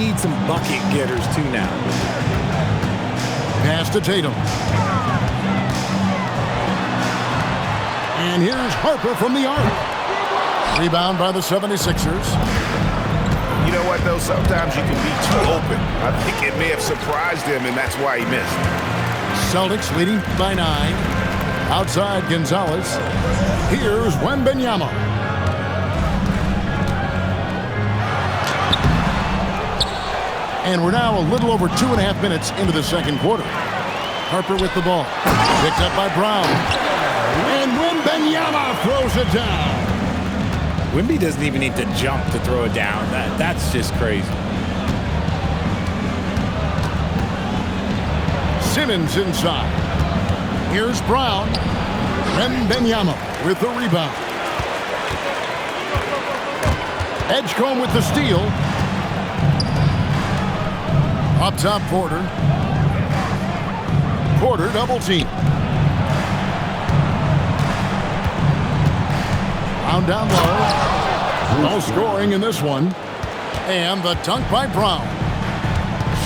need some bucket getters too now. Pass to Tatum. And here's Harper from the arc. Rebound by the 76ers. You know what, though? Sometimes you can be too open. I think it may have surprised him, and that's why he missed. Celtics leading by 9. Outside Gonzalez. Here's Wembanyama. And we're now a little over 2.5 minutes into the second quarter. Harper with the ball. Picked up by Brown. And Wembanyama throws it down. Wemby doesn't even need to jump to throw it down. That's just crazy. Simmons inside. Here's Brown. Wembanyama with the rebound. Edgecombe with the steal. Up top, Porter. Porter double team. Brown down low. No scoring in this one. And the dunk by Brown.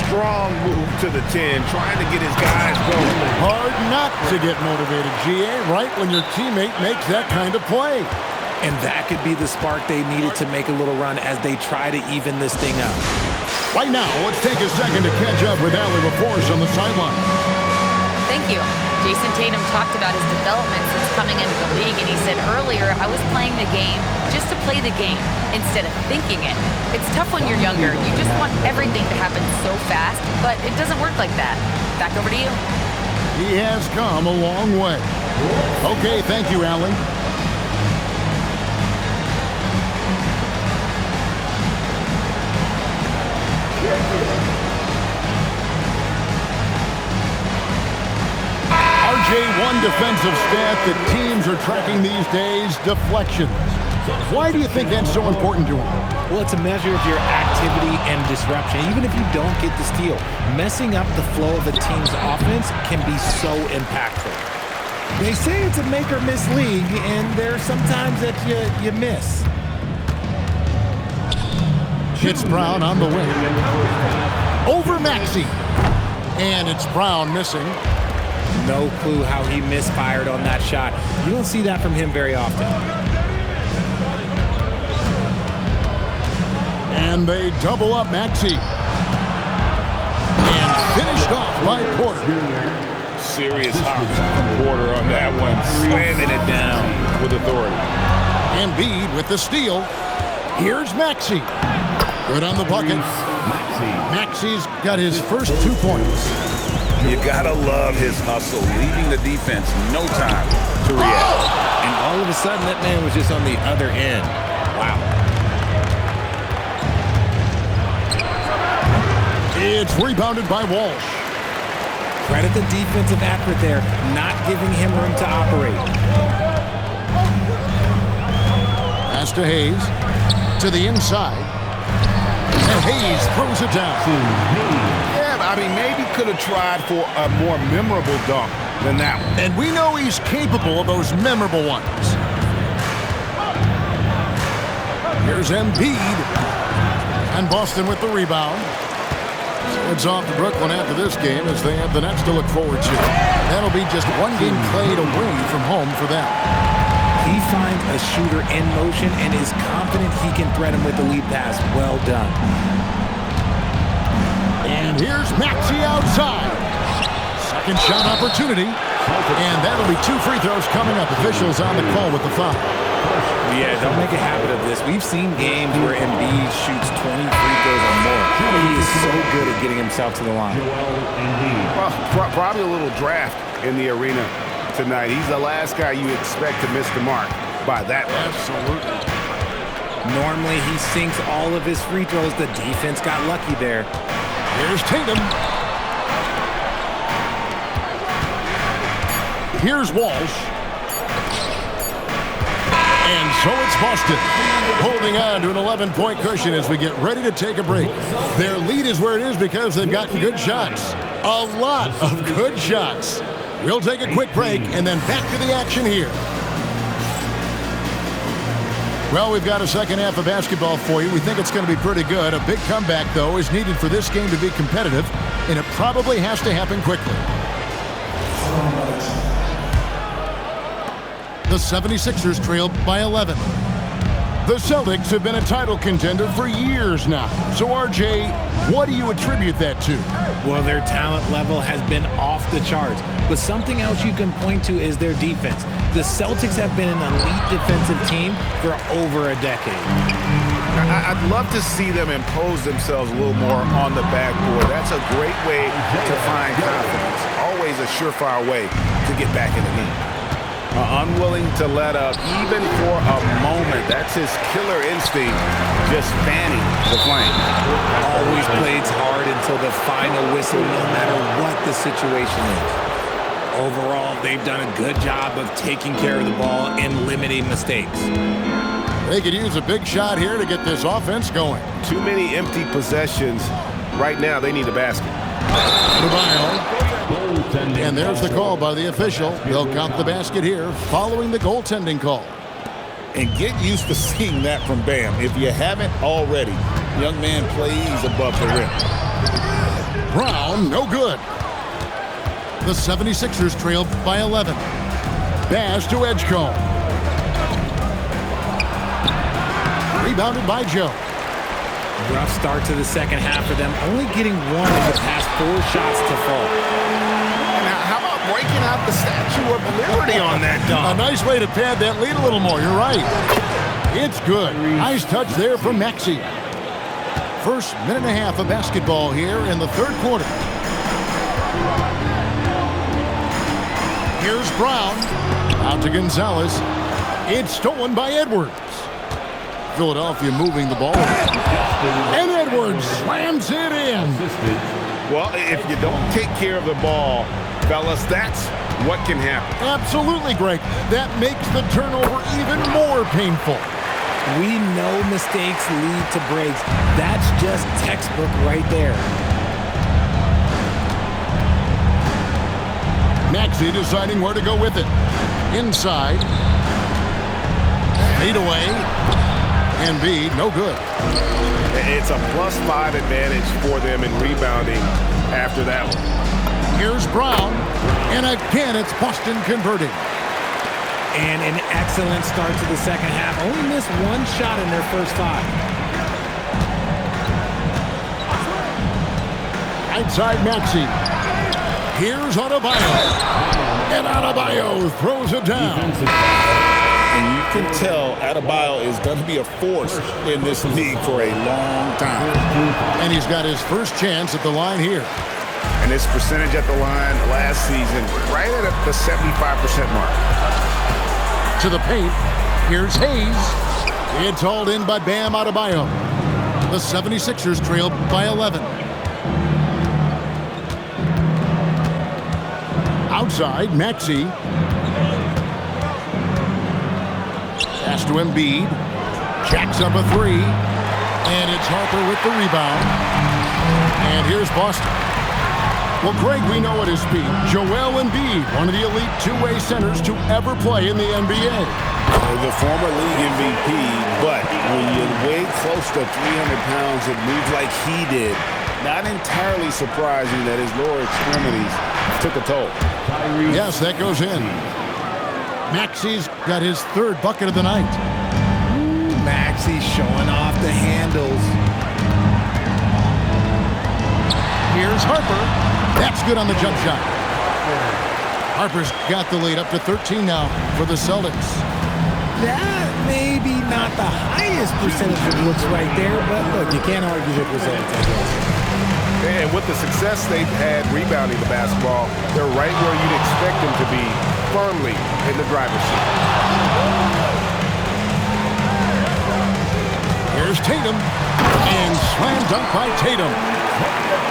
Strong move to the 10, trying to get his guys going. Hard not to get motivated, GA, right when your teammate makes that kind of play. And that could be the spark they needed to make a little run as they try to even this thing up. Right now, let's take a second to catch up with Allie LaForce on the sideline. Thank you. Jason Tatum talked about his development since coming into the league, and he said earlier, I was playing the game just to play the game instead of thinking it. It's tough when you're younger. You just want everything to happen so fast, but it doesn't work like that. Back over to you. He has come a long way. Okay, thank you, Allie. One defensive stat that teams are tracking these days, deflections. Why do you think that's so important to them? Well, it's a measure of your activity and disruption. Even if you don't get the steal, messing up the flow of a team's offense can be so impactful. They say it's a make or miss league, and there are sometimes that you miss. It's Brown on the wing. Over Maxey. And it's Brown missing. No clue how he misfired on that shot. You don't see that from him very often. And they double up Maxey. And finished off by Porter. Serious hops from Porter on that one, slamming it down with authority. Embiid with the steal. Here's Maxey. Good on the bucket. Maxey's got his first 2 points. You gotta love his hustle, leaving the defense no time to react. And all of a sudden, that man was just on the other end. Wow. It's rebounded by Walsh. Credit the defensive effort there, not giving him room to operate. Pass to Hayes. To the inside. And Hayes throws it down. I mean, maybe could have tried for a more memorable dunk than that one. And we know he's capable of those memorable ones. Here's Embiid. And Boston with the rebound. Heads off to Brooklyn after this game as they have the next to look forward to. That'll be just one game played away from home for them. He finds a shooter in motion and is confident he can thread him with the lead pass. Well done. And here's Maxey outside. Second shot opportunity. And that'll be 2 free throws coming up. Officials on the call with the foul. Yeah, don't make a habit of this. We've seen games where Embiid shoots 20 free throws or more. He is so good at getting himself to the line. Well, probably a little draft in the arena tonight. He's the last guy you expect to miss the mark by that much. Absolutely. Normally, he sinks all of his free throws. The defense got lucky there. Here's Tatum. Here's Walsh. And so it's Boston, holding on to an 11-point cushion as we get ready to take a break. Their lead is where it is because they've gotten good shots. A lot of good shots. We'll take a quick break and then back to the action here. Well, we've got a second half of basketball for you. We think it's going to be pretty good. A big comeback, though, is needed for this game to be competitive, and it probably has to happen quickly. The 76ers trail by 11. The Celtics have been a title contender for years now. So, RJ, what do you attribute that to? Well, their talent level has been off the charts. But something else you can point to is their defense. The Celtics have been an elite defensive team for over a decade. I'd love to see them impose themselves a little more on the backboard. That's a great way to find confidence. Always a surefire way to get back in the game. Unwilling to let up even for a moment. That's his killer instinct, just fanning the flame. Always plays hard until the final whistle, no matter what the situation is. Overall, they've done a good job of taking care of the ball and limiting mistakes. They could use a big shot here to get this offense going. Too many empty possessions. Right now, they need a basket. And there's the call by the official. They'll count the basket here following the goaltending call. And get used to seeing that from Bam. If you haven't already, young man plays above the rim. Brown, no good. The 76ers trail by 11. Bass to Edgecombe. Rebounded by Joe. Rough start to the second half for them, only getting one in the past 4 shots to fall. Now, how about breaking out the Statue of Liberty on that A dunk? nice way to pad that lead a little more. You're right. It's good. Nice touch there from Maxey. First minute and a half of basketball here in the third quarter. Here's Brown. Out to Gonzalez. It's stolen by Edwards. Philadelphia moving the ball. And Edwards slams it in. Well, if you don't take care of the ball, fellas, that's what can happen. Absolutely, Greg. That makes the turnover even more painful. We know mistakes lead to breaks. That's just textbook right there. Maxey deciding where to go with it. Inside. Lead away. Embiid, no good. It's a +5 advantage for them in rebounding after that one. Here's Brown. And again, it's Boston converting. And an excellent start to the second half. Only missed 1 shot in their first 5. Outside Maxey. Here's Adebayo. And Adebayo throws it down. And you can tell Adebayo is going to be a force in this league for a long time. And he's got his first chance at the line here. And his percentage at the line last season, right at the 75% mark. To the paint. Here's Hayes. It's hauled in by Bam Adebayo. The 76ers trail by 11. Outside, Maxey. Pass to Embiid. Jacks up a 3. And it's Harper with the rebound. And here's Boston. Well, Greg, we know at his peak, Joel Embiid, one of the elite two-way centers to ever play in the NBA. The former league MVP, but when you weigh close to 300 pounds and move like he did, not entirely surprising that his lower extremities took a toll. Yes, that goes in. Maxey's got his 3rd bucket of the night. Maxey showing off the handles. Here's Harper. That's good on the jump shot. Harper's got the lead up to 13 now for the Celtics. That may be not the highest percentage of looks right there, but look, you can't argue the results, I guess. And with the success they've had rebounding the basketball, they're right where you'd expect them to be, firmly in the driver's seat. Here's Tatum. And slam dunk by Tatum.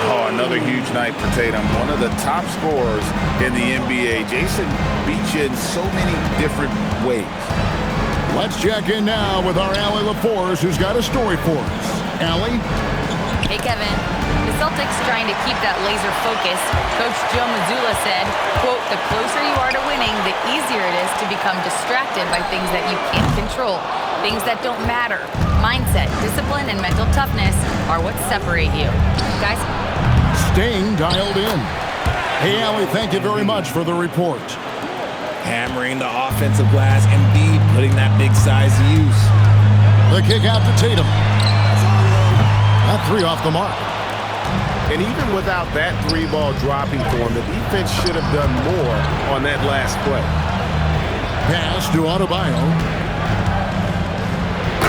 Oh, another huge night for Tatum. One of the top scorers in the NBA. Jason beats you in so many different ways. Let's check in now with our Allie LaForce, who's got a story for us. Allie? Hey, Kevin. The Celtics trying to keep that laser focus. Coach Joe Mazzulla said, quote, "The closer you are to winning, the easier it is to become distracted by things that you can't control." Things that don't matter. Mindset, discipline, and mental toughness are what separate you. Guys? Staying dialed in. Hey, Allie, thank you very much for the report. Hammering the offensive glass and putting that big size to use. The kick out to Tatum. That three off the mark. And even without that three-ball dropping for him, the defense should have done more on that last play. Pass to Adebayo.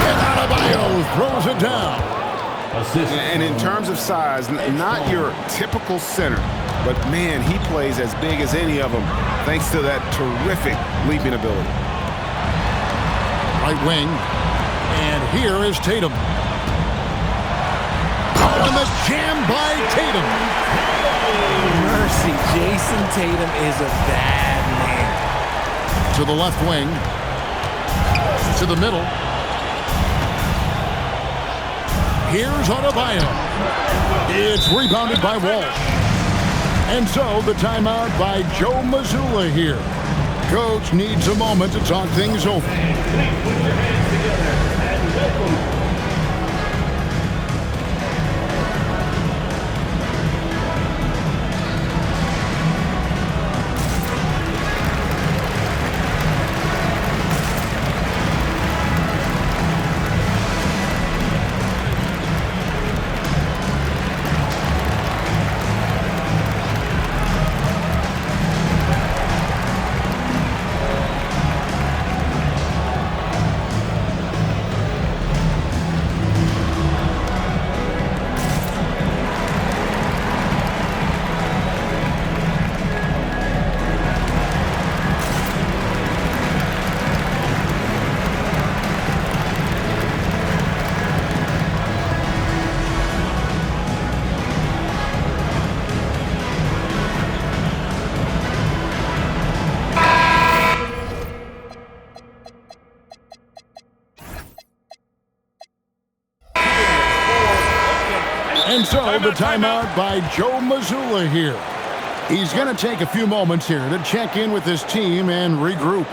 And Adebayo throws it down. And in terms of size, not your typical center, but man, he plays as big as any of them thanks to that terrific leaping ability. Right wing. And here is Tatum. On the jam by Tatum. Mercy, Jason Tatum is a bad man. To the left wing. To the middle. Here's Adebayo. It's rebounded by Walsh. And so the timeout by Joe Mazzulla here. Coach needs a moment to talk things over. And so the timeout by Joe Mazzulla here. He's going to take a few moments here to check in with his team and regroup.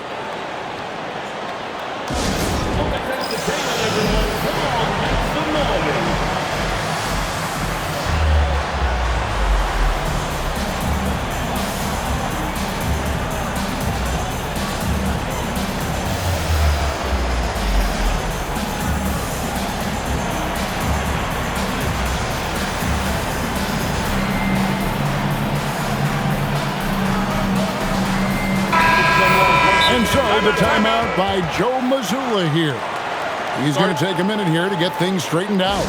And so the timeout by Joe Mazzulla here. He's going to take a minute here to get things straightened out.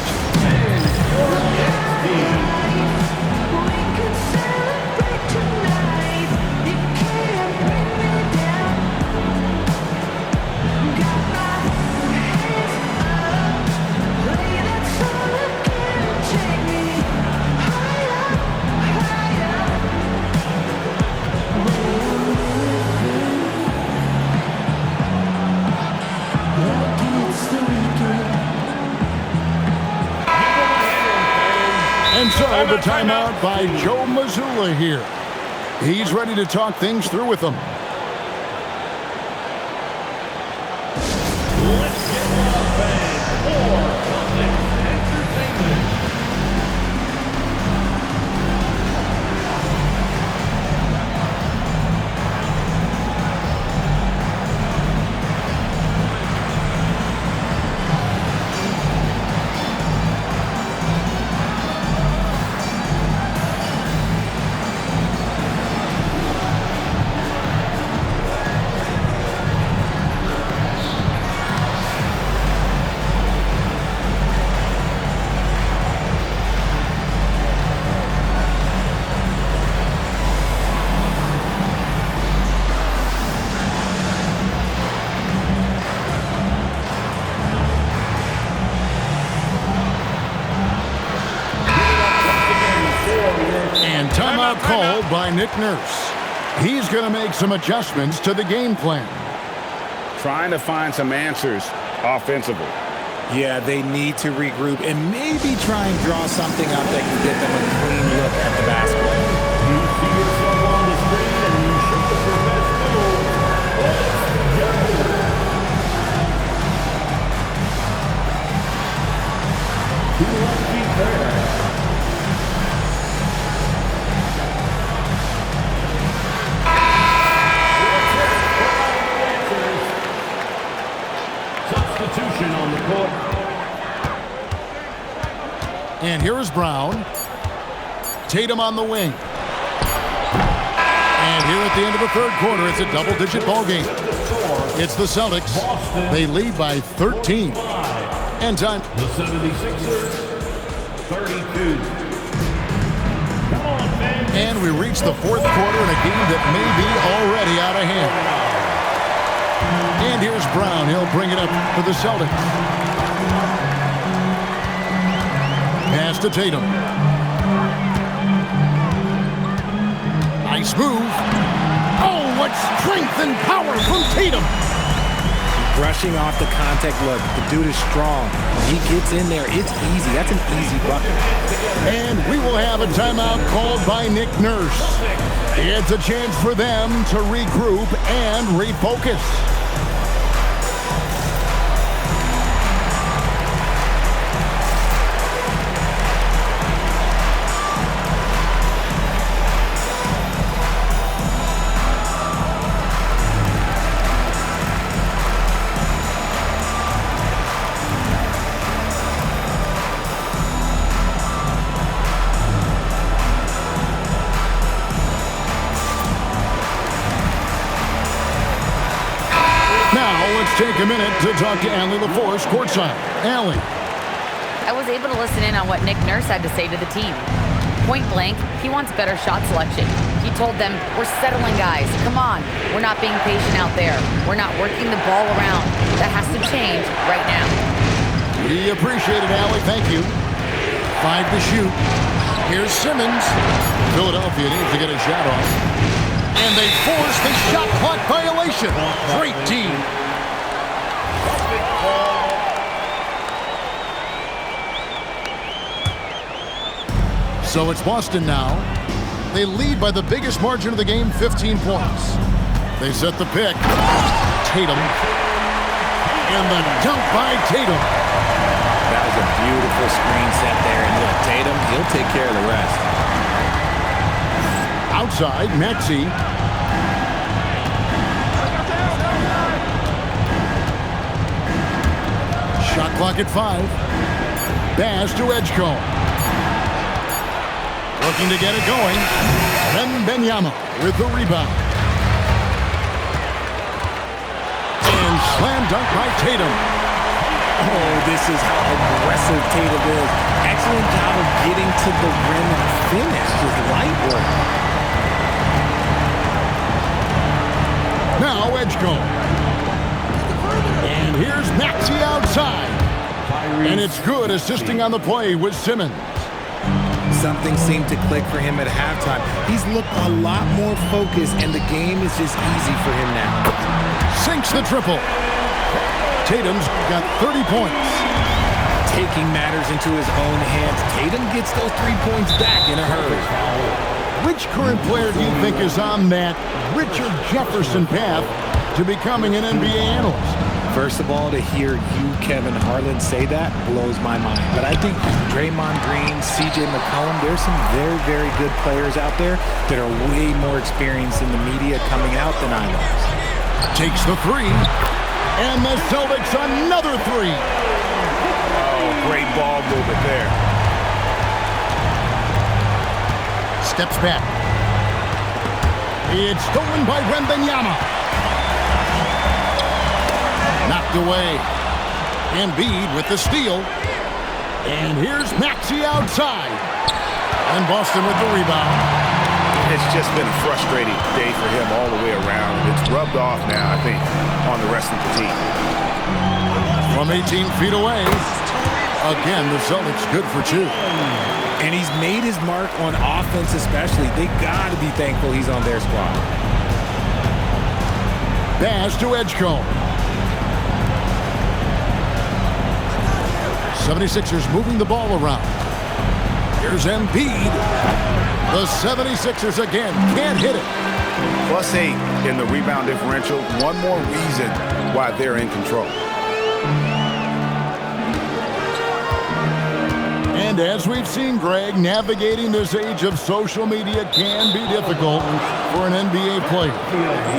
And so the timeout by Joe Mazzulla here. He's ready to talk things through with them. Let's get our fans for entertainment. And timeout called by Nick Nurse. He's going to make some adjustments to the game plan. Trying to find some answers offensively. Yeah, they need to regroup and maybe try and draw something up that can get them a clean look at the basketball. You see yourself on the screen and you shoot the professional. Let's go. Here is Brown. Tatum on the wing. And here at the end of the third quarter, it's a double-digit ball game. It's the Celtics. They lead by 13. And time. The 76ers, 32. Come on, man. And we reach the fourth quarter in a game that may be already out of hand. And here's Brown. He'll bring it up for the Celtics. Pass to Tatum. Nice move. Oh, what strength and power from Tatum. Brushing off the contact. Look, the dude is strong. He gets in there. It's easy. That's an easy bucket. And we will have a timeout called by Nick Nurse. It's a chance for them to regroup and refocus. Take a minute to talk to Allie LaForce courtside. Allie. I was able to listen in on what Nick Nurse had to say to the team. Point blank, he wants better shot selection. He told them, we're settling guys. Come on. We're not being patient out there. We're not working the ball around. That has to change right now. We appreciate it, Allie. Thank you. 5 to shoot. Here's Simmons. Philadelphia needs to get a shot off. And they force the shot clock violation. Great team. So it's Boston now. They lead by the biggest margin of the game, 15 points. They set the pick. Tatum. And the dunk by Tatum. That was a beautiful screen set there. And look, Tatum, he'll take care of the rest. Outside, Maxey. Shot clock at 5. Bass to Edgecombe. Looking to get it going. Benyama with the rebound. And slam dunk by Tatum. Oh, this is how aggressive Tatum is. Excellent job of getting to the rim and finish with light work. Now Edgecombe. And here's Maxey outside. And it's good, assisting on the play with Simmons. Something seemed to click for him at halftime. He's looked a lot more focused, and the game is just easy for him now. Sinks the triple. Tatum's got 30 points. Taking matters into his own hands, Tatum gets those 3 points back in a hurry. Which current player do you think is on that Richard Jefferson path to becoming an NBA analyst? First of all, to hear you, Kevin Harlan, say that blows my mind. But I think Draymond Green, C.J. McCollum, there's some very, very good players out there that are way more experienced in the media coming out than I was. Takes the 3. And the Celtics another 3. Oh, great ball movement there. Steps back. It's stolen by Benyama. Knocked away. Embiid with the steal. And here's Maxey outside. And Boston with the rebound. It's just been a frustrating day for him all the way around. It's rubbed off now, I think, on the rest of the team. From 18 feet away. Again, the Celtics good for 2. And he's made his mark on offense especially. They got to be thankful he's on their squad. Pass to Edgecombe. 76ers moving the ball around. Here's Embiid. The 76ers again can't hit it. +8 in the rebound differential. One more reason why they're in control. And as we've seen, Greg, navigating this age of social media can be difficult for an NBA player.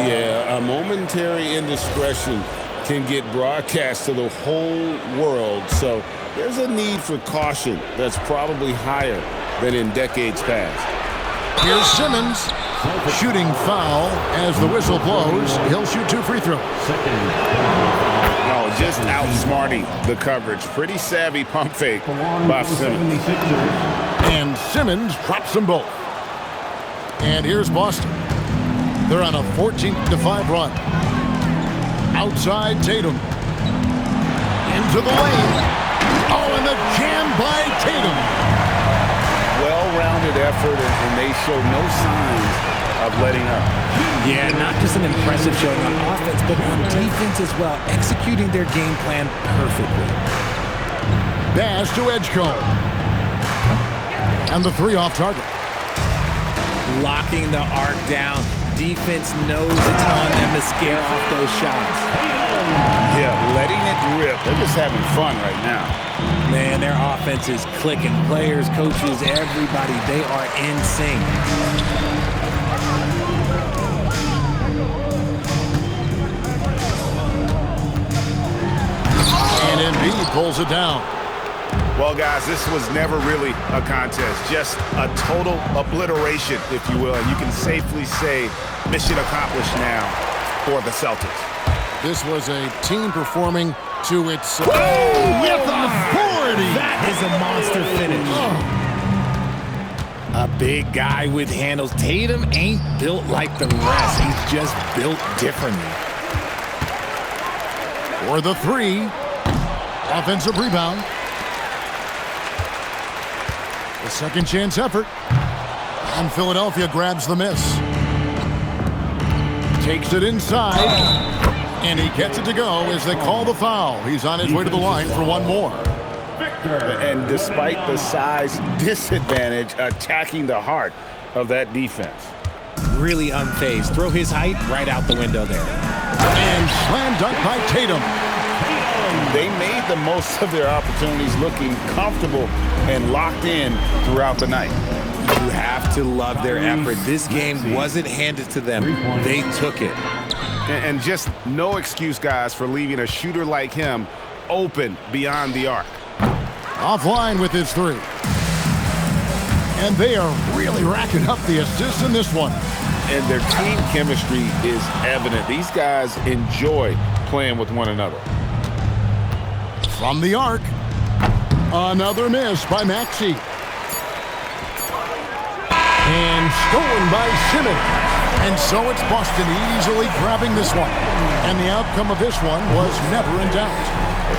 Yeah, a momentary indiscretion can get broadcast to the whole world. So there's a need for caution that's probably higher than in decades past. Here's Simmons. Shooting foul as the whistle blows. He'll shoot 2 free throws. No, just outsmarting the coverage. Pretty savvy pump fake by Simmons. And Simmons drops them both. And here's Boston. They're on a 14-5 run. Outside Tatum. Into the lane. Oh, and the jam by Tatum. Well-rounded effort, and they show no signs of letting up. Yeah, not just an impressive showing on offense, but on defense as well, executing their game plan perfectly. Pass to Edgecombe. And the 3 off target. Locking the arc down. Defense knows it's on them to scare off those shots. Yeah, letting it rip. They're just having fun right now. Man, their offense is clicking. Players, coaches, everybody, they are in sync. And Embiid pulls it down. Well, guys, this was never really a contest. Just a total obliteration, if you will. And you can safely say mission accomplished now for the Celtics. This was a team performing to its... with authority! That is a monster finish. A big guy with handles. Tatum ain't built like the rest. He's just built differently. For the 3. Offensive rebound. The second chance effort. And Philadelphia grabs the miss. Takes it inside. And he gets it to go as they call the foul. He's on his way to the line for one more. And despite the size disadvantage, attacking the heart of that defense. Really unfazed. Throw his height right out the window there. And slam dunk by Tatum. They made the most of their opportunities, looking comfortable and locked in throughout the night. You have to love their effort. This game wasn't handed to them. They took it. And just no excuse, guys, for leaving a shooter like him open beyond the arc. Offline with his 3. And they are really racking up the assists in this one. And their team chemistry is evident. These guys enjoy playing with one another. From the arc, another miss by Maxey. And stolen by Simmons. And so it's Boston easily grabbing this one. And the outcome of this one was never in doubt.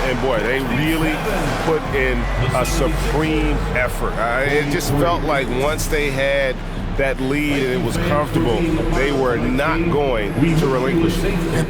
And boy, they really put in a supreme effort. It just felt like once they had that lead and it was comfortable, they were not going to relinquish it.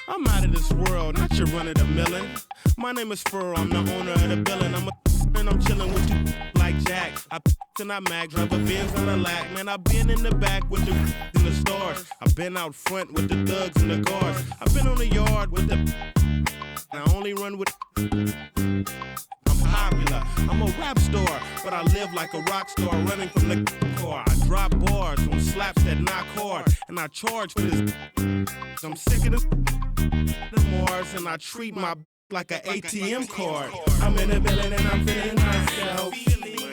I'm out of this world, not your run-of-the-millin'. My name is Furrow, I'm the owner of the building. And I'm chillin' with you like Jack. I and I mag, drive a Benz on a lack. Man, I been in the back with the in the stars. I been out front with the thugs and the guards. I been on the yard with the I only run with I'm popular, I'm a rap star, but I live like a rock star running from the car. I drop bars on slaps that knock hard, and I charge for this. I'm sick of the Mars, and I treat my like an ATM card. I'm in the building and I'm feeling myself.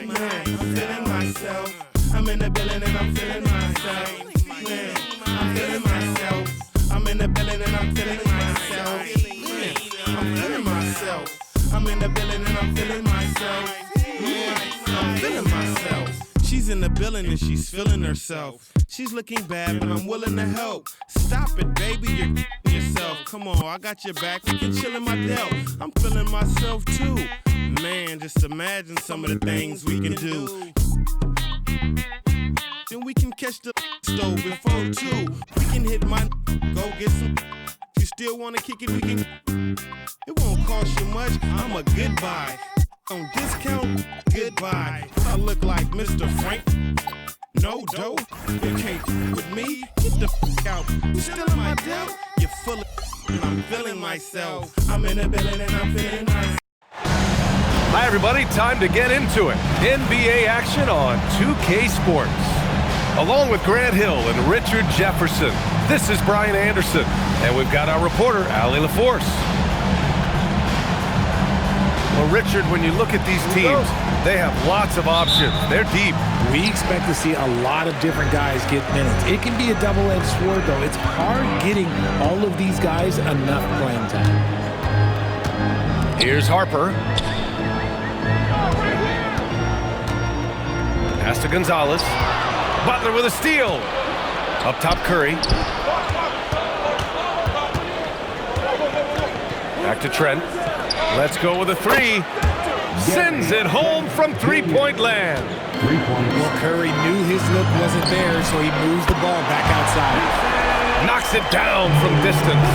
Man, I'm feeling myself. I'm in the building and I'm feeling myself. Man, I'm feeling myself. I'm in the building and I'm feeling myself. Man, I'm feeling myself. I'm in the building and I'm feeling myself. Yeah, I'm feeling myself. She's in the building and she's feeling herself. She's looking bad, but I'm willing to help. Stop it, baby, you're yourself. Come on, I got your back, we can chill in my delt. I'm feeling myself too. Man, just imagine some of the things we can do. Then we can catch the stove before 2. We can hit my go get some. You still wanna kick it, we can. It won't cost you much, I'm a good buy. On discount, goodbye. I look like Mr. Frank. No dough, you can't with me. Get the out. You still in my doubt? You're full of and I'm feeling myself. I'm in the building and I'm feeling myself. Hi, everybody. Time to get into it. NBA action on 2K Sports. Along with Grant Hill and Richard Jefferson, this is Brian Anderson, and we've got our reporter, Allie LaForce. Well, Richard, when you look at these teams, they have lots of options. They're deep. We expect to see a lot of different guys get minutes. It can be a double-edged sword, though. It's hard getting all of these guys enough playing time. Here's Harper. Pass to Gonzalez. Butler with a steal. Up top, Curry. Back to Trent. Let's go with a 3. Sends it home from three-point land. Well, Curry knew his look wasn't there, so he moves the ball back outside. Knocks it down from distance.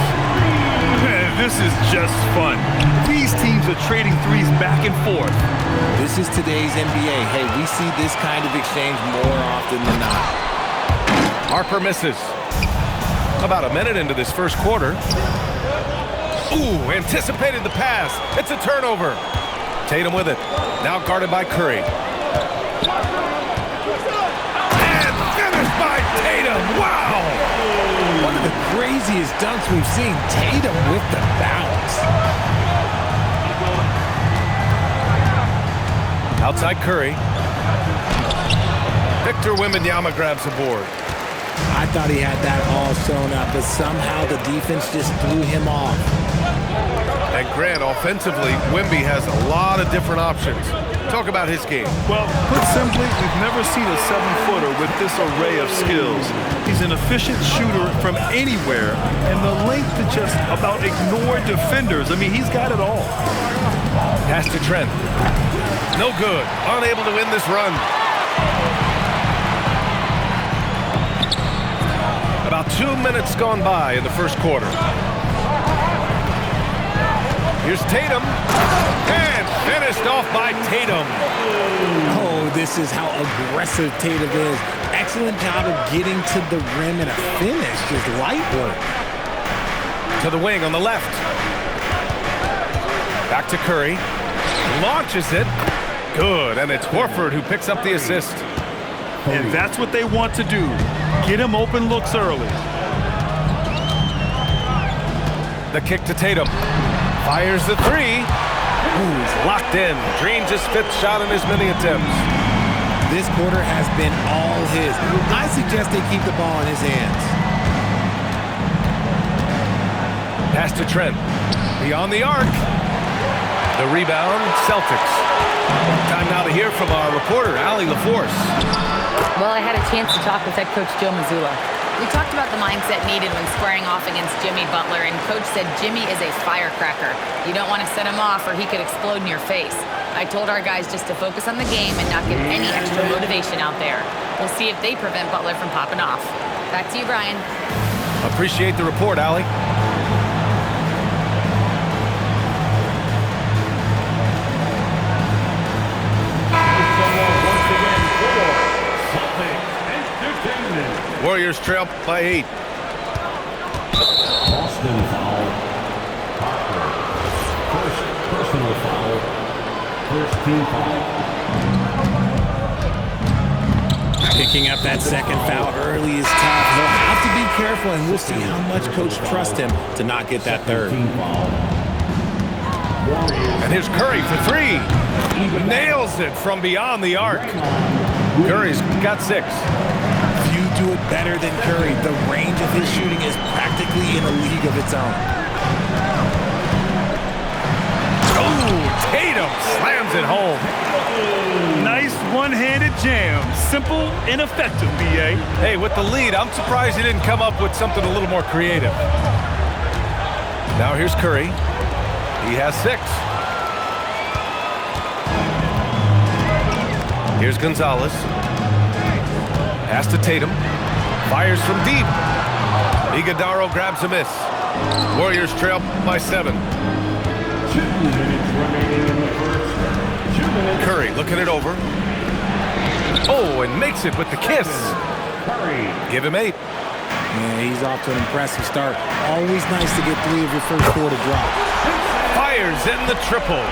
Man, this is just fun. These teams are trading threes back and forth. This is today's NBA. Hey, we see this kind of exchange more often than not. Harper misses. About a minute into this first quarter. Ooh, anticipated the pass. It's a turnover. Tatum with it. Now guarded by Curry. And finished by Tatum. Wow! One of the craziest dunks we've seen. Tatum with the bounce. Outside Curry. Victor Wembanyama grabs a board. I thought he had that all sewn up, but somehow the defense just threw him off. And Grant, offensively, Wemby has a lot of different options. Talk about his game. Well, put simply, we've never seen a 7-footer with this array of skills. He's an efficient shooter from anywhere, and the length to just about ignore defenders. I mean, he's got it all. Pass to Trent. No good. Unable to win this run. About 2 minutes gone by in the first quarter. Here's Tatum. And finished off by Tatum. Oh, this is how aggressive Tatum is. Excellent job of getting to the rim and a finish. Just light work. To the wing on the left. Back to Curry. Launches it. Good. And it's Horford who picks up the assist. And that's what they want to do. Get him open looks early. The kick to Tatum. Fires the 3. Ooh, he's locked in. Dreams his 5th shot in as many attempts. This quarter has been all his. I suggest they keep the ball in his hands. Pass to Trent. Beyond the arc. The rebound, Celtics. Time now to hear from our reporter, Allie LaForce. Well, I had a chance to talk with head coach Joe Mazzulla. We talked about the mindset needed when squaring off against Jimmy Butler, and Coach said Jimmy is a firecracker. You don't want to set him off or he could explode in your face. I told our guys just to focus on the game and not give any extra motivation out there. We'll see if they prevent Butler from popping off. Back to you, Brian. Appreciate the report, Allie. Warriors trail by 8. Boston foul. Parker. First personal foul. First team foul. Picking up that second foul early is tough. He'll have to be careful, and we'll see how much Coach trusts him to not get that third. And here's Curry for 3. Nails it from beyond the arc. Curry's got 6. Few do it better than Curry. The range of his shooting is practically in a league of its own. Oh, Tatum slams it home. Nice one-handed jam. Simple and effective, B.A. Hey, with the lead, I'm surprised he didn't come up with something a little more creative. Now here's Curry. He has 6. Here's Gonzalez. Pass to Tatum. Fires from deep. Iguodala grabs a miss. Warriors trail by 7. 2 minutes remaining in the first. 2 minutes. Curry looking it over. Oh, and makes it with the kiss. Curry. Give him 8. Yeah, he's off to an impressive start. Always nice to get 3 of your first 4 to drop. Fires in the triple.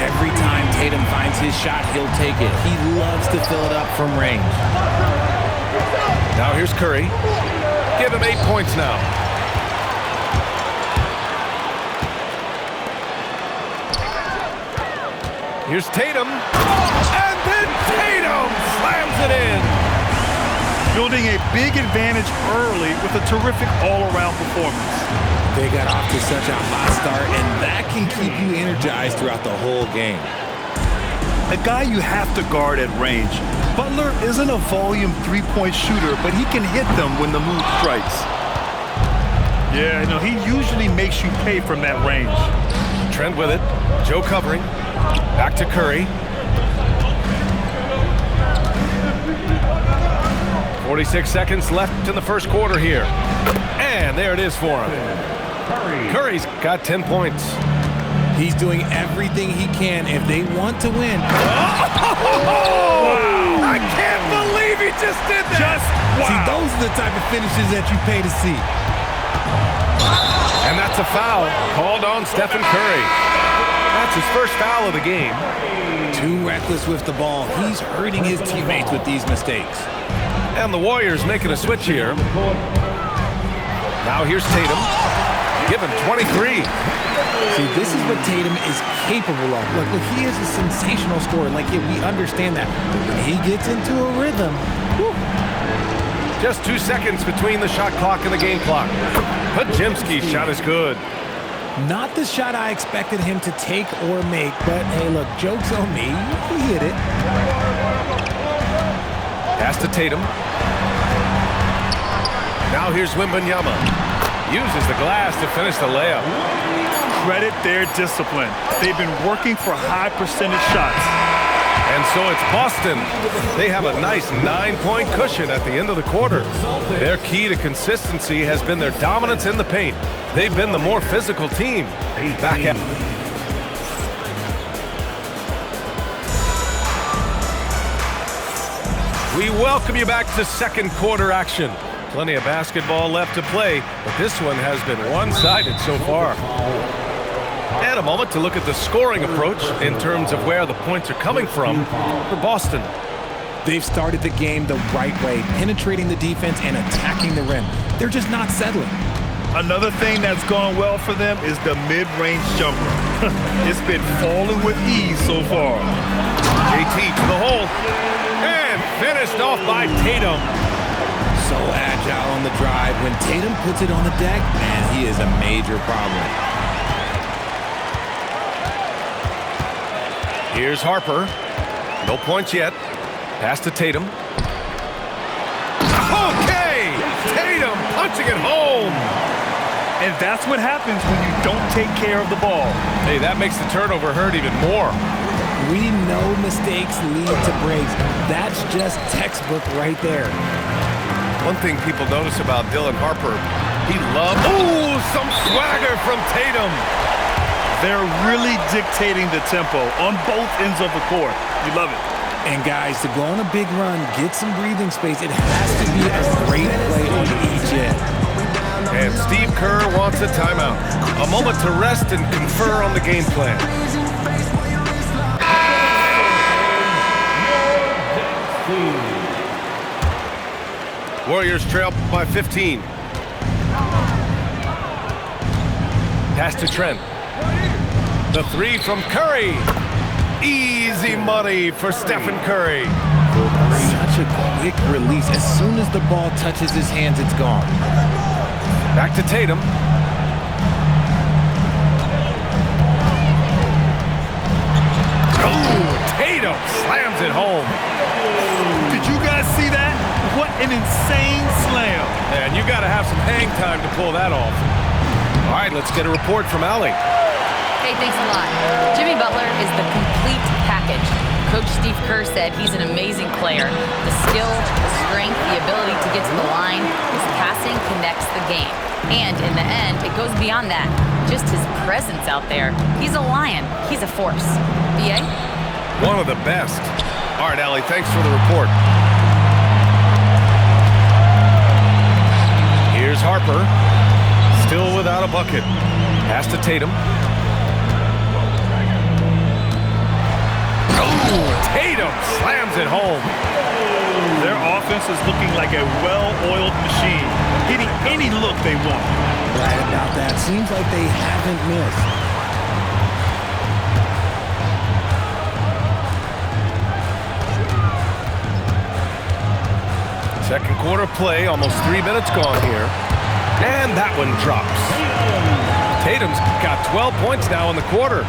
Every time Tatum finds his shot, he'll take it. He loves to fill it up from range. Now here's Curry. Give him 8 points now. Here's Tatum. And then Tatum slams it in. Building a big advantage early with a terrific all-around performance. They got off to such a hot start, and that can keep you energized throughout the whole game. A guy you have to guard at range. Butler isn't a volume three-point shooter, but he can hit them when the mood strikes. Yeah, no, he usually makes you pay from that range. Trent with it. Joe covering. Back to Curry. 46 seconds left in the first quarter here. And there it is for him. Curry's got 10 points. He's doing everything he can if they want to win. Wow. I can't believe he just did that. See, those are the type of finishes that you pay to see. And that's a foul called on Stephen Curry. That's his first foul of the game. Too reckless with the ball. He's hurting his teammates with these mistakes. And the Warriors making a switch here. Now here's Tatum. Give him 23. See, this is what Tatum is capable of. Look, he is a sensational scorer. Like, yeah, we understand that. But when he gets into a rhythm, whew. Just 2 seconds between the shot clock and the game clock. Podziemski's shot is good. Not the shot I expected him to take or make, but hey, look, joke's on me. He hit it. Pass to Tatum. Now here's Wembanyama. Uses the glass to finish the layup. Credit their discipline. They've been working for high percentage shots. And so it's Boston. They have a nice 9-point cushion at the end of the quarter. Their key to consistency has been their dominance in the paint. They've been the more physical team. Back at We welcome you back to second quarter action. Plenty of basketball left to play, but this one has been one-sided so far. And a moment to look at the scoring approach in terms of where the points are coming from for Boston. They've started the game the right way, penetrating the defense and attacking the rim. They're just not settling. Another thing that's gone well for them is the mid-range jumper. It's been falling with ease so far. JT to the hole. And finished off by Tatum. So agile on the drive. When Tatum puts it on the deck, man, he is a major problem. Here's Harper. No points yet. Pass to Tatum. Okay! Tatum punching it home. And that's what happens when you don't take care of the ball. Hey, that makes the turnover hurt even more. We know mistakes lead to breaks. That's just textbook right there. One thing people notice about Dylan Harper, he loves... Ooh, some swagger from Tatum. They're really dictating the tempo on both ends of the court. You love it. And guys, to go on a big run, get some breathing space, it has to be a great play on each end. And Steve Kerr wants a timeout. A moment to rest and confer on the game plan. Warriors trail by 15. Pass to Trent. The 3 from Curry. Easy money for Stephen Curry. Such a quick release. As soon as the ball touches his hands, it's gone. Back to Tatum. Oh, Tatum slams it home. Did you what an insane slam. And you got to have some hang time to pull that off. All right, let's get a report from Allie. Hey, thanks a lot. Jimmy Butler is the complete package. Coach Steve Kerr said he's an amazing player. The skill, the strength, the ability to get to the line, his passing connects the game. And in the end, it goes beyond that. Just his presence out there. He's a lion. He's a force. BA? One of the best. All right, Allie, thanks for the report. Here's Harper. Still without a bucket. Pass to Tatum. Oh, Tatum slams it home. Their offense is looking like a well-oiled machine, getting any look they want. Right about that. Seems like they haven't missed. Second quarter play, almost 3 minutes gone here. And that one drops. Tatum's got 12 points now in the quarter.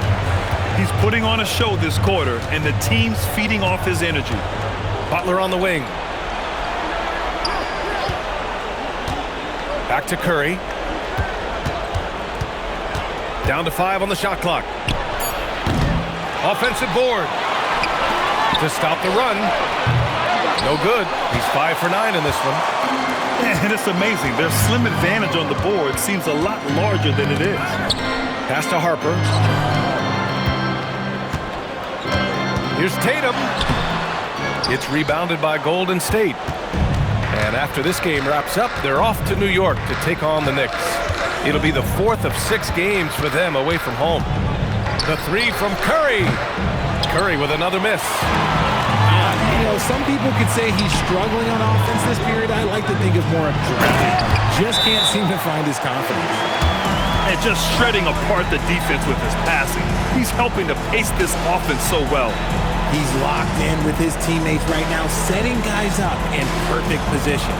He's putting on a show this quarter, and the team's feeding off his energy. Butler on the wing. Back to Curry. Down to 5 on the shot clock. Offensive board. To stop the run. No good. He's 5 for 9 in this one. And it's amazing. Their slim advantage on the board seems a lot larger than it is. Pass to Harper. Here's Tatum. It's rebounded by Golden State. And after this game wraps up, they're off to New York to take on the Knicks. It'll be the 4th of 6 games for them away from home. The 3 from Curry. Curry with another miss. You know, some people could say he's struggling on offense this period. I like to think of more of drifting. Just can't seem to find his confidence. And just shredding apart the defense with his passing. He's helping to pace this offense so well. He's locked in with his teammates right now, setting guys up in perfect position.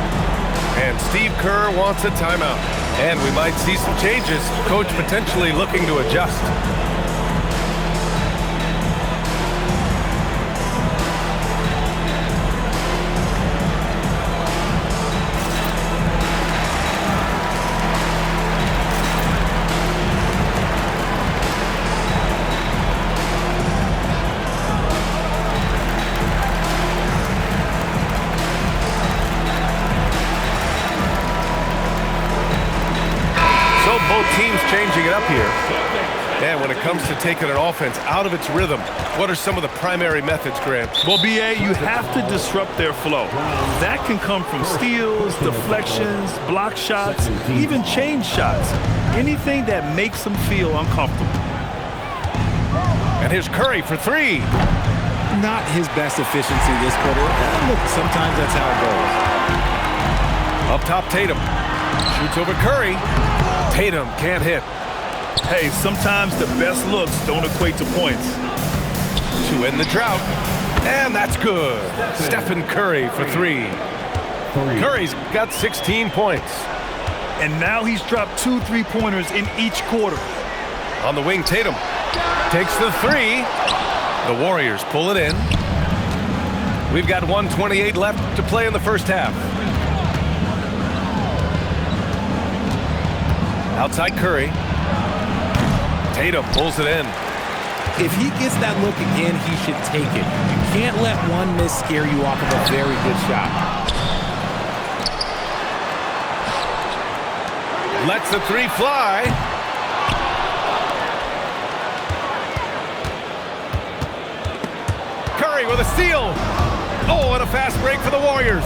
And Steve Kerr wants a timeout. And we might see some changes. Coach potentially looking to adjust. Teams changing it up here. And when it comes to taking an offense out of its rhythm, what are some of the primary methods, Grant? Well, BA, you have to disrupt their flow. That can come from steals, deflections, block shots, even change shots. Anything that makes them feel uncomfortable. And here's Curry for 3. Not his best efficiency this quarter. Look, sometimes that's how it goes. Up top, Tatum. Shoots over Curry. Tatum can't hit. Hey, sometimes the best looks don't equate to points. To end the drought. And that's good. Stephen Curry for 3. Curry's got 16 points. And now he's dropped 2 3-pointers in each quarter. On the wing, Tatum takes the 3. The Warriors pull it in. We've got 1:28 left to play in the first half. Outside Curry. Tatum pulls it in. If he gets that look again, he should take it. You can't let one miss scare you off of a very good shot. Lets the 3 fly. Curry with a steal. Oh, and a fast break for the Warriors.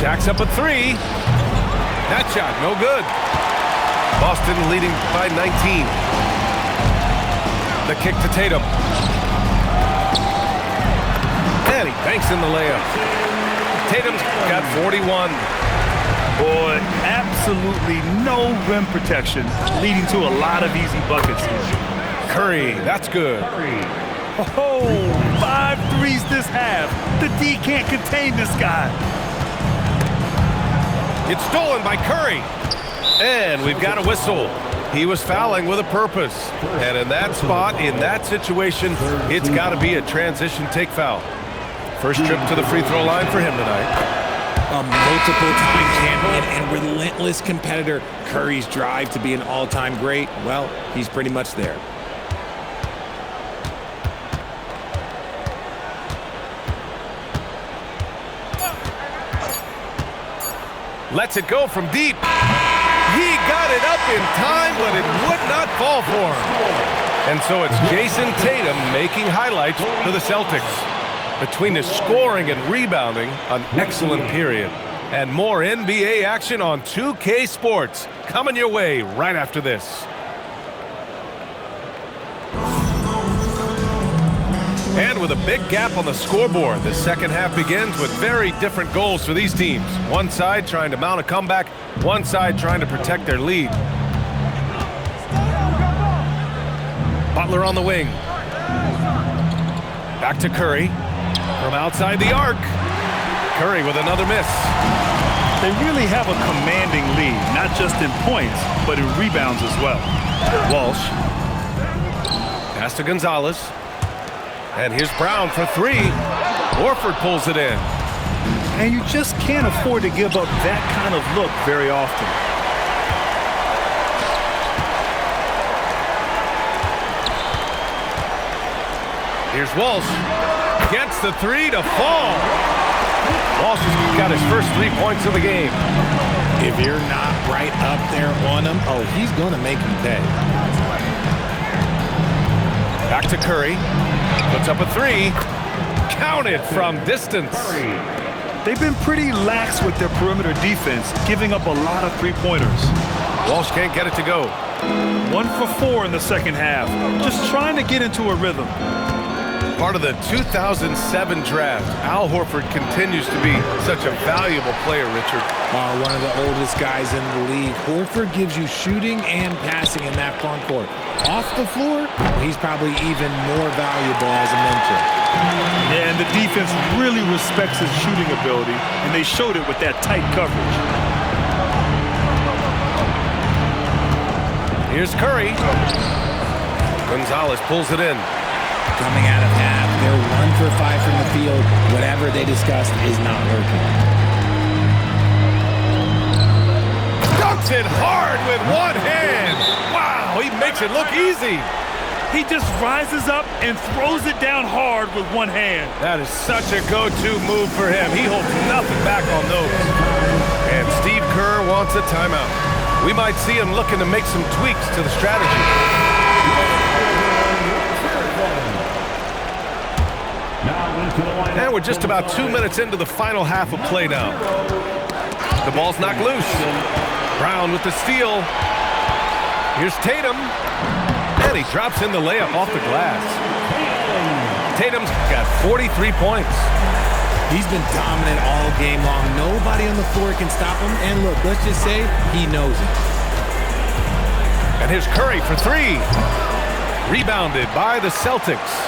Jacks up a 3. That shot, no good. Boston leading by 19. The kick to Tatum. And he banks in the layup. Tatum's got 41. Boy, absolutely no rim protection, leading to a lot of easy buckets here. Curry, that's good. Oh, 5 threes this half. The D can't contain this guy. It's stolen by Curry. And we've got a whistle. He was fouling with a purpose. And in that spot, in that situation, it's got to be a transition take foul. First trip to the free throw line for him tonight. A multiple-time champion and relentless competitor. Curry's drive to be an all-time great, well, he's pretty much there. Lets it go from deep. He got it up in time, but it would not fall for him. And so it's Jason Tatum making highlights for the Celtics. Between his scoring and rebounding, an excellent period. And more NBA action on 2K Sports coming your way right after this. And with a big gap on the scoreboard, the second half begins with very different goals for these teams. One side trying to mount a comeback, one side trying to protect their lead. Butler on the wing. Back to Curry. From outside the arc. Curry with another miss. They really have a commanding lead, not just in points, but in rebounds as well. Walsh. Pass to Gonzalez. And here's Brown for three. Horford pulls it in. And you just can't afford to give up that kind of look very often. Here's Walsh. Gets the three to fall. Walsh has got his first 3 points of the game. If you're not right up there on him, oh, he's going to make him pay. Back to Curry. Puts up a three. Counted from distance. They've been pretty lax with their perimeter defense, giving up a lot of three-pointers. Walsh can't get it to go. 1 for 4 in the second half. Just trying to get into a rhythm. Part of the 2007 draft, Al Horford continues to be such a valuable player, Richard. One of the oldest guys in the league. Horford gives you shooting and passing in that front court. Off the floor, he's probably even more valuable as a mentor. Yeah, and the defense really respects his shooting ability, and they showed it with that tight coverage. Here's Curry. Gonzalez pulls it in. Coming out of half, they're 1 for 5 from the field. Whatever they discussed is not working. Dunks it hard with one hand. Wow, he makes it look easy. He just rises up and throws it down hard with one hand. That is such a go-to move for him. He holds nothing back on those. And Steve Kerr wants a timeout. We might see him looking to make some tweaks to the strategy. And we're just about 2 minutes into the final half of play now. The ball's knocked loose. Brown with the steal. Here's Tatum. And he drops in the layup off the glass. Tatum's got 43 points. He's been dominant all game long. Nobody on the floor can stop him. And look, let's just say he knows it. And here's Curry for three. Rebounded by the Celtics.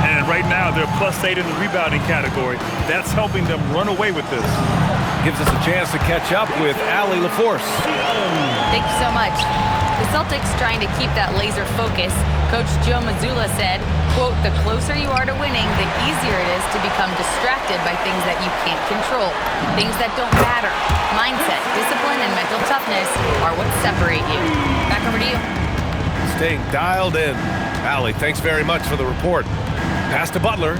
And right now, they're +8 in the rebounding category. That's helping them run away with this. Gives us a chance to catch up with Allie LaForce. Thank you so much. The Celtics trying to keep that laser focus. Coach Joe Mazzulla said, quote, "The closer you are to winning, the easier it is to become distracted by things that you can't control, things that don't matter. Mindset, discipline, and mental toughness are what separate you." Back over to you. Staying dialed in. Allie, thanks very much for the report. Pass to Butler.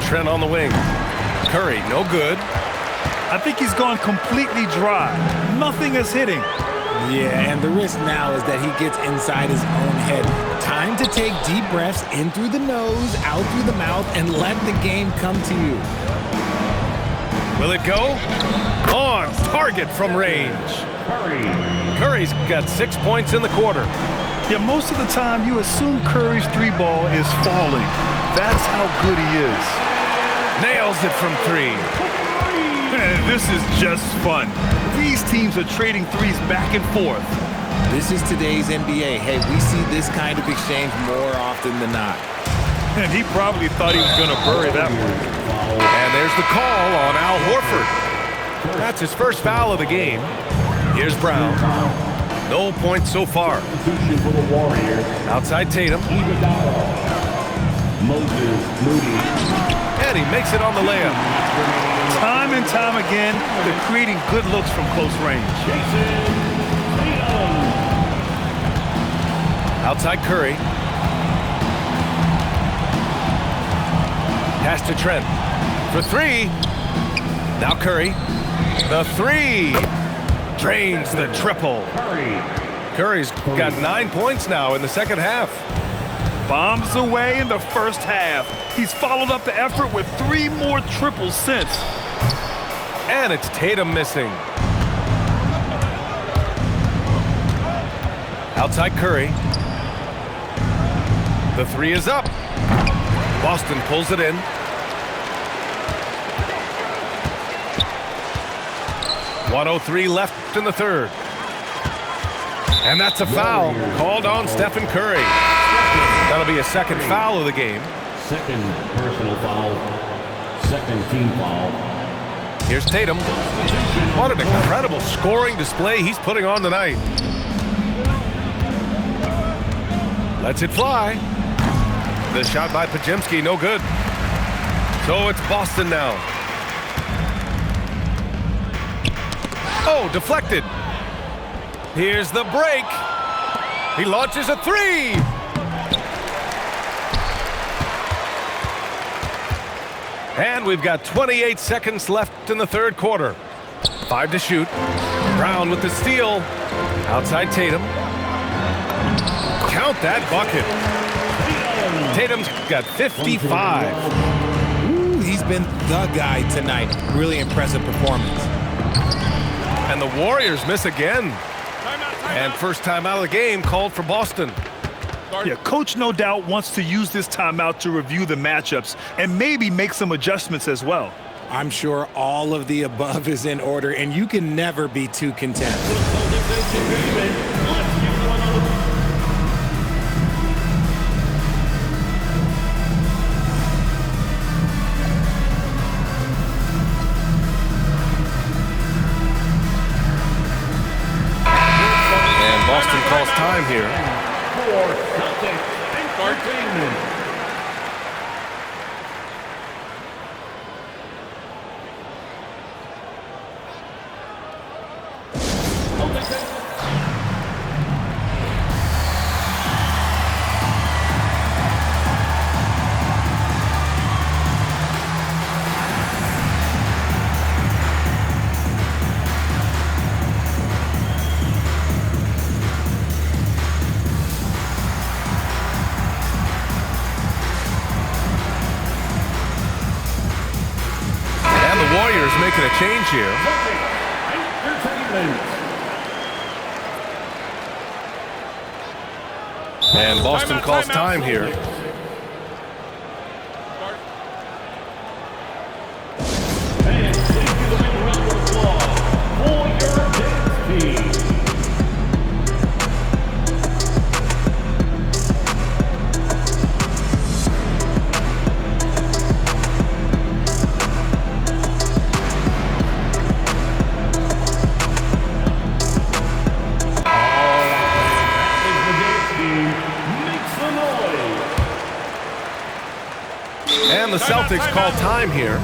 Trent on the wing. Curry, no good. I think he's gone completely dry. Nothing is hitting. Yeah, and the risk now is that he gets inside his own head. Time to take deep breaths in through the nose, out through the mouth, and let the game come to you. Will it go? On target from range. Curry's got 6 points in the quarter. Yeah, most of the time you assume Curry's three ball is falling. That's how good he is. Nails it from three. Man, this is just fun. These teams are trading threes back and forth. This is today's NBA. Hey, we see this kind of exchange more often than not. And he probably thought he was going to bury that one. And there's the call on Al Horford. That's his first foul of the game. Here's Brown. No points so far. Substitution for the Warriors. Outside Tatum. Moses Moody. And he makes it on the layup. Time and time again, they're creating good looks from close range. Outside Curry. Pass to Trent. For three. Now Curry. The three. Drains the triple. Curry's got 9 points now in the second half. Bombs away in the first half. He's followed up the effort with 3 more triples since. And it's Tatum missing. Outside Curry. The three is up. Boston pulls it in. .103 left in the third. And that's a foul called on Stephen Curry. That'll be a second foul of the game. Second personal foul. Second team foul. Here's Tatum. What an incredible scoring display he's putting on tonight. Lets it fly. The shot by Pajemski, no good. So it's Boston now. Oh, deflected. Here's the break. He launches a three. And we've got 28 seconds left in the third quarter. 5 to shoot. Brown with the steal. Outside Tatum. Count that bucket. Tatum's got 55. Ooh, he's been the guy tonight. Really impressive performance. And the Warriors miss again. And first time out of the game called for Boston. Yeah, coach no doubt wants to use this timeout to review the matchups and maybe make some adjustments as well. I'm sure all of the above is in order, and you can never be too content. And Boston calls time here. For Celtics Entertainment. Warriors making a change here. And Boston calls time here. And please give a big round of applause for your dance team. And the Celtics call time here.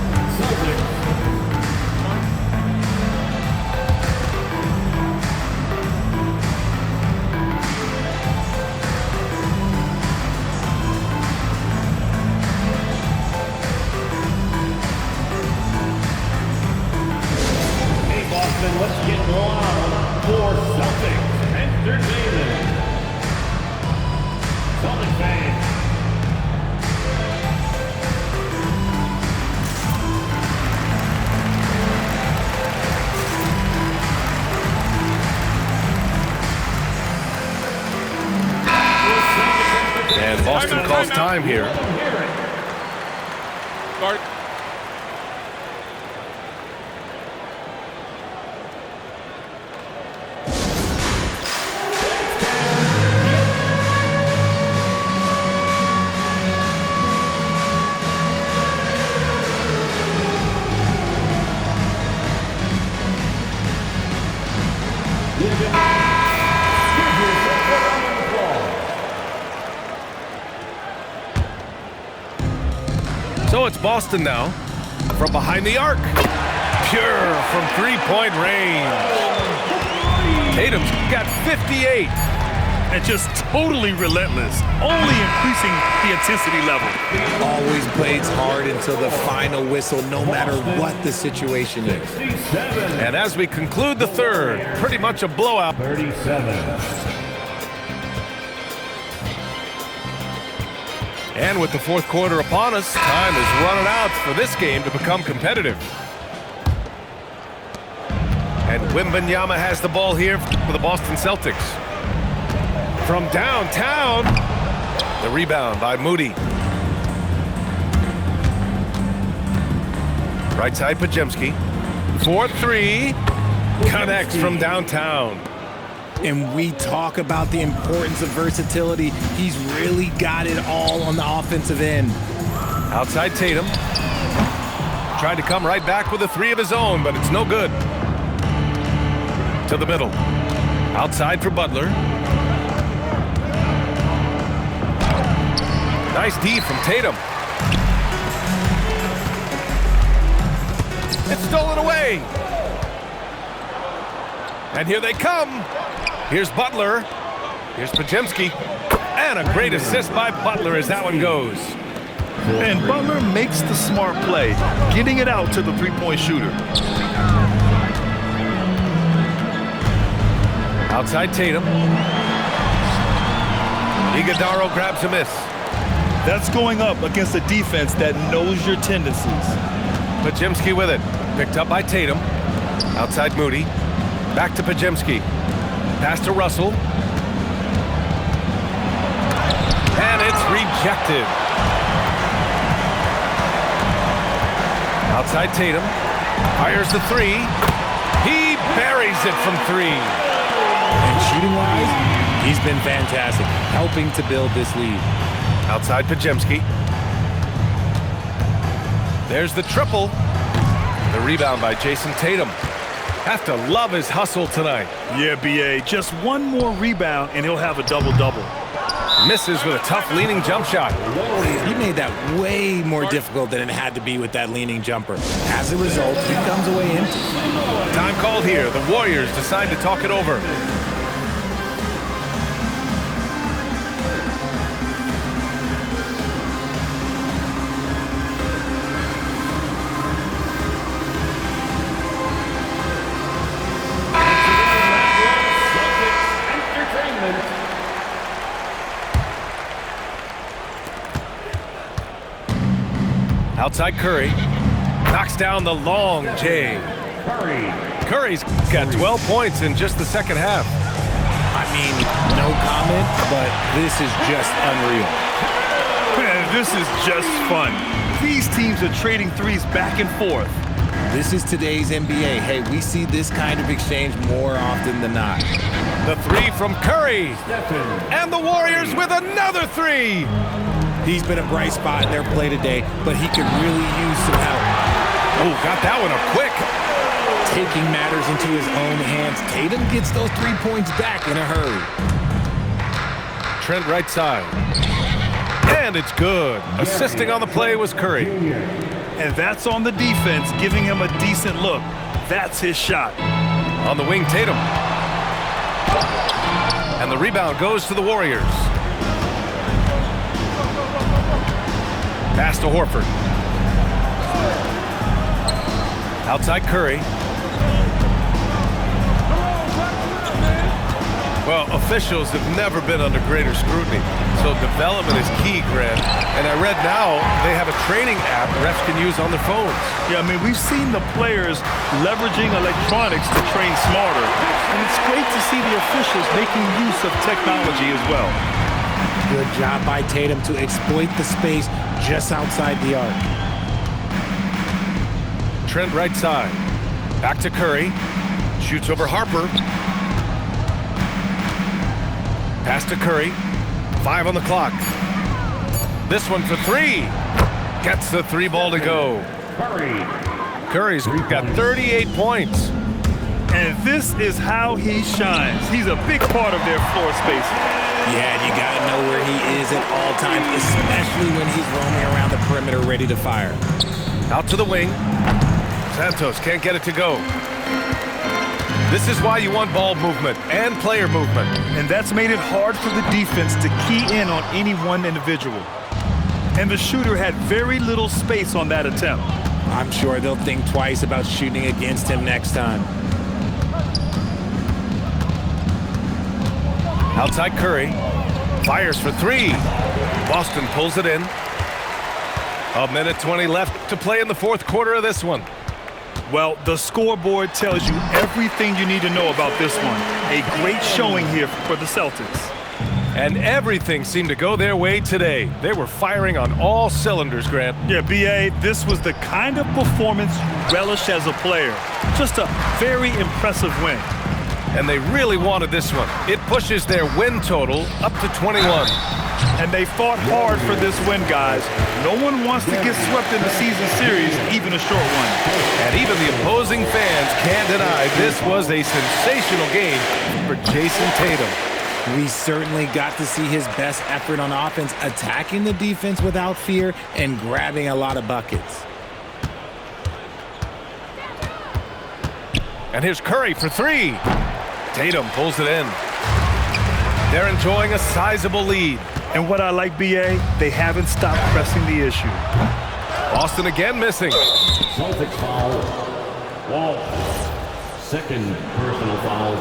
Hey Boston, let's get loud for Celtics Entertainment. Celtics fans. And Boston calls time here. Guard. So it's Boston now from behind the arc. Pure from three-point range. Tatum's got 58. And just totally relentless, only increasing the intensity level. Always plays hard until the final whistle, no matter what the situation is. And as we conclude the third, pretty much a blowout. 37. And with the fourth quarter upon us, time is running out for this game to become competitive. And Wembanyama has the ball here for the Boston Celtics. From downtown, the rebound by Moody. Right side, Pajemski. 4-3, connects from downtown. And we talk about the importance of versatility. He's really got it all on the offensive end. Outside Tatum. Tried to come right back with a three of his own, but it's no good. To the middle. Outside for Butler. Nice D from Tatum. It's stolen away. And here they come. Here's Butler. Here's Pajemski. And a great assist by Butler as that one goes. And Butler makes the smart play, getting it out to the three-point shooter. Outside Tatum. Iguodala grabs a miss. That's going up against a defense that knows your tendencies. Pajemski with it. Picked up by Tatum. Outside Moody. Back to Pajemski. Pass to Russell. And it's rejected. Outside Tatum. Fires the three. He buries it from three. And shooting-wise, he's been fantastic, helping to build this lead. Outside Pajemski. There's the triple. The rebound by Jason Tatum. Have to love his hustle tonight. Yeah, B.A., just one more rebound and he'll have a double-double. Misses with a tough leaning jump shot. He made that way more difficult than it had to be with that leaning jumper. As a result, he comes away empty. Time called here. The Warriors decide to talk it over. Outside Curry. Knocks down the long J. Curry's got 12 points in just the second half. I mean, no comment, but this is just unreal. Man, this is just fun. These teams are trading threes back and forth. This is today's NBA. Hey, we see this kind of exchange more often than not. The three from Curry. And the Warriors with another three. He's been a bright spot in their play today, but he could really use some help. Oh, got that one up quick. Taking matters into his own hands. Tatum gets those 3 points back in a hurry. Trent right side. And it's good. Assisting on the play was Curry. And that's on the defense, giving him a decent look. That's his shot. On the wing, Tatum. And the rebound goes to the Warriors. Pass to Horford. Outside Curry. Well, officials have never been under greater scrutiny, so development is key, Grant. And I read now they have a training app refs can use on their phones. Yeah, I mean, we've seen the players leveraging electronics to train smarter, and it's great to see the officials making use of technology as well. Good job by Tatum to exploit the space just outside the arc. Trent right side. Back to Curry. Shoots over Harper. Pass to Curry. 5 on the clock. This one for three. Gets the three ball to go. Curry's got 38 points. And this is how he shines. He's a big part of their floor space. Yeah, you got to know where he is at all times, especially when he's roaming around the perimeter ready to fire. Out to the wing. Santos can't get it to go. This is why you want ball movement and player movement. And that's made it hard for the defense to key in on any one individual. And the shooter had very little space on that attempt. I'm sure they'll think twice about shooting against him next time. Outside Curry. Fires for three. Boston pulls it in. 1:20 left to play in the fourth quarter of this one. Well, the scoreboard tells you everything you need to know about this one. A great showing here for the Celtics. And everything seemed to go their way today. They were firing on all cylinders, Grant. Yeah, B.A., this was the kind of performance you relish as a player. Just a very impressive win. And they really wanted this one. It pushes their win total up to 21. And they fought hard for this win, guys. No one wants to get swept in the season series, even a short one. And even the opposing fans can't deny this was a sensational game for Jason Tatum. We certainly got to see his best effort on offense, attacking the defense without fear and grabbing a lot of buckets. And here's Curry for three. Tatum pulls it in. They're enjoying a sizable lead. And what I like, B.A., they haven't stopped pressing the issue. Boston again missing. Celtics foul. Wall. Second personal foul.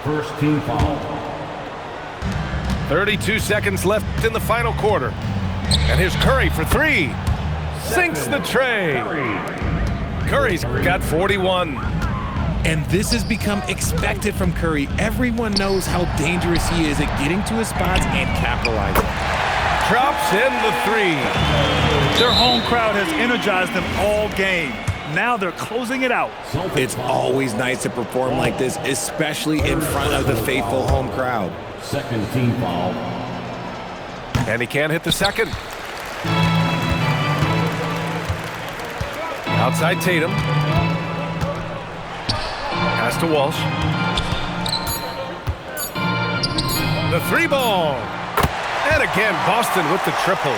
First team foul. 32 seconds left in the final quarter. And here's Curry for three. Sinks the tray. Curry's got 41. And this has become expected from Curry. Everyone knows how dangerous he is at getting to his spots and capitalizing. Drops in the three. Their home crowd has energized them all game. Now they're closing it out. It's always nice to perform like this, especially in front of the faithful home crowd. Second team foul. And he can't hit the second. Outside Tatum. Pass to Walsh. The three ball. And again, Boston with the triple.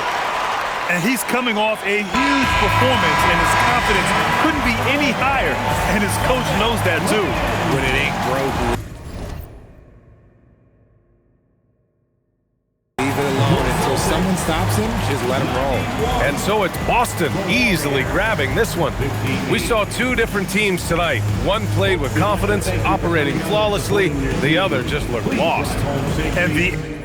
And he's coming off a huge performance, and his confidence couldn't be any higher. And his coach knows that, too. When it ain't broke, leave it alone until someone stops him, just let him roll. And so it's Boston easily grabbing this one. We saw two different teams tonight. One played with confidence, operating flawlessly. The other just looked lost. And the